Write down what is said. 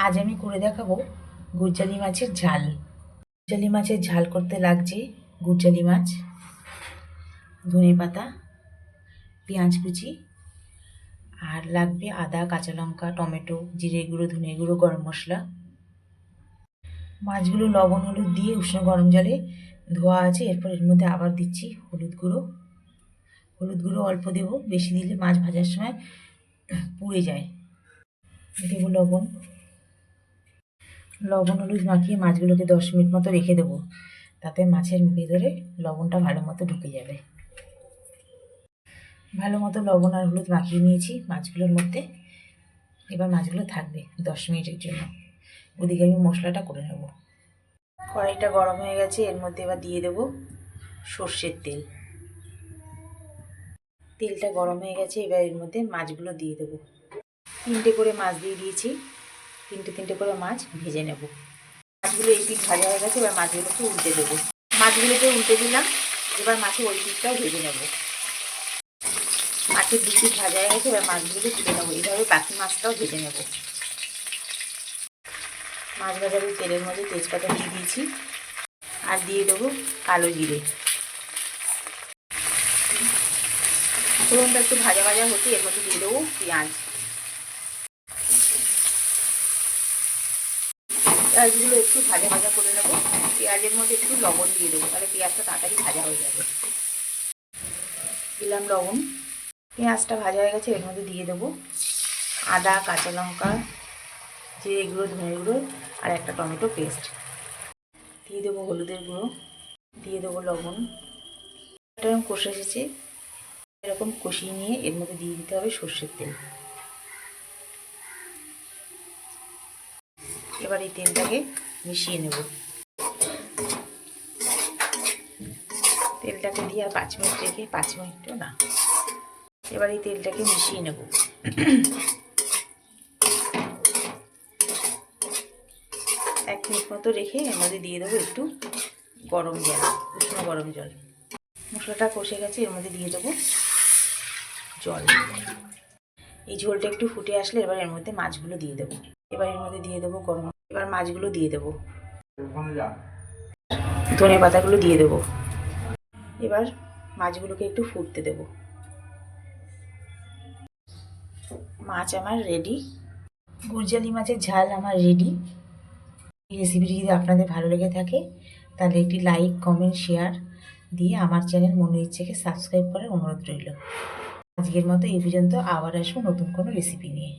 আজ আমি করে দেখাবো গুরজালি মাছের ঝাল। গুরজালি মাছের ঝাল করতে লাগছে গুরজালি মাছ, ধনে পাতা, পেঁয়াজ কুচি, আর লাগবে আদা, কাঁচা লঙ্কা, টমেটো, জিরে গুঁড়ো, ধনে গুঁড়ো, গরম মশলা। মাছগুলো লবণ হলুদ দিয়ে উষ্ণ গরম জলে ধোয়া আছে। এরপর এর মধ্যে আবার দিচ্ছি হলুদ গুঁড়ো। হলুদ গুঁড়ো অল্প দেবো, বেশি দিলে মাছ ভাজার সময় পুড়ে যায়। দেবো লবণ। লবণ হলুদ মাখিয়ে মাছগুলোকে 10 মিনিট মতো রেখে দেবো, তাতে মাছের ভেতরে লবণটা ভালো মতো ঢুকে যাবে। ভালো মতো লবণ আর হলুদ মাখিয়ে নিয়েছি মাছগুলোর মধ্যে। এবার মাছগুলো থাকবে 10 মিনিটের জন্য। ওদিকে আমি মশলাটা করে নেব। কড়াইটা গরম হয়ে গেছে, এর মধ্যে এবার দিয়ে দেবো সর্ষের তেল। তেলটা গরম হয়ে গেছে, এবার এর মধ্যে মাছগুলো দিয়ে দেবো। 3টে করে মাছ দিয়ে দিয়েছি। 3টে করে মাছ ভেজে নেব। মাছগুলো এই পিঠ ভাজা হয়ে গেছে, এবার মাছগুলোকে উল্টে দেবো। মাছগুলোকে উল্টে দিলাম। এবার মাছের ওই পিঠটাও ভেজে নেব। মাছের 2 পিঠ ভাজা হয়ে গেছে, এবার মাছগুলোকে তুলে নেবো। এইভাবে বাকি মাছটাও ভেজে নেব। মাছ ভাজার তেলের মধ্যে তেজপাতা দিয়ে দিয়েছি, আর দিয়ে দেবো কালো জিরে। ফোড়নটা একটু ভাজা ভাজা হতে এর মধ্যে দিয়ে দেবো পেঁয়াজ। পেঁয়াজগুলো একটু ভাজা ভাজা করে নেবো। পেঁয়াজের মধ্যে একটু লবণ দিয়ে দেবো, তাহলে পেঁয়াজটা তাড়াতাড়ি ভাজা হয়ে যাবে। দিলাম লবণ। পেঁয়াজটা ভাজা হয়ে গেছে, এর মধ্যে দিয়ে দেবো আদা, কাঁচা লঙ্কা, জিরে গুঁড়ো, ধনে গুঁড়ো, আর একটা টমেটো পেস্ট। দিয়ে দেবো হলুদের গুঁড়ো, দিয়ে দেবো লবণ। এরকম কষে এসেছে, এরকম কষিয়ে নিয়ে এর মধ্যে দিয়ে দিতে হবে সর্ষের তেল। এবার এই তেলটাকে মিশিয়ে নেব। তেলটাকে দিয়ে আর 5 মিনিট রেখে, 5 মিনিটও না, এবার এই তেলটাকে মিশিয়ে নেব। 1 মিনিট মতো রেখে এর মধ্যে দিয়ে দেবো একটু গরম জল, উষ্ণ গরম জল। মশলাটা কষে গেছে, এর মধ্যে দিয়ে দেবো জল। এই ঝোলটা একটু ফুটে আসলে এবার এর মধ্যে মাছগুলো দিয়ে দেবো। এবার এর মধ্যে দিয়ে দেবো এবার মাছগুলো দিয়ে দেবো, ধনে পাতাগুলো দিয়ে দেবো। এবার মাছগুলোকে একটু ফুটতে দেবো। মাছ আমার রেডি। গুরজালি মাছের ঝাল আমার রেডি। এই রেসিপিটি যদি আপনাদের ভালো লেগে থাকে, তাহলে একটি লাইক, কমেন্ট, শেয়ার দিয়ে আমার চ্যানেল মনের ইচ্ছেকে সাবস্ক্রাইব করার অনুরোধ রইল। আজকের মতো এই পর্যন্ত, আবার আসবো নতুন কোনো রেসিপি নিয়ে।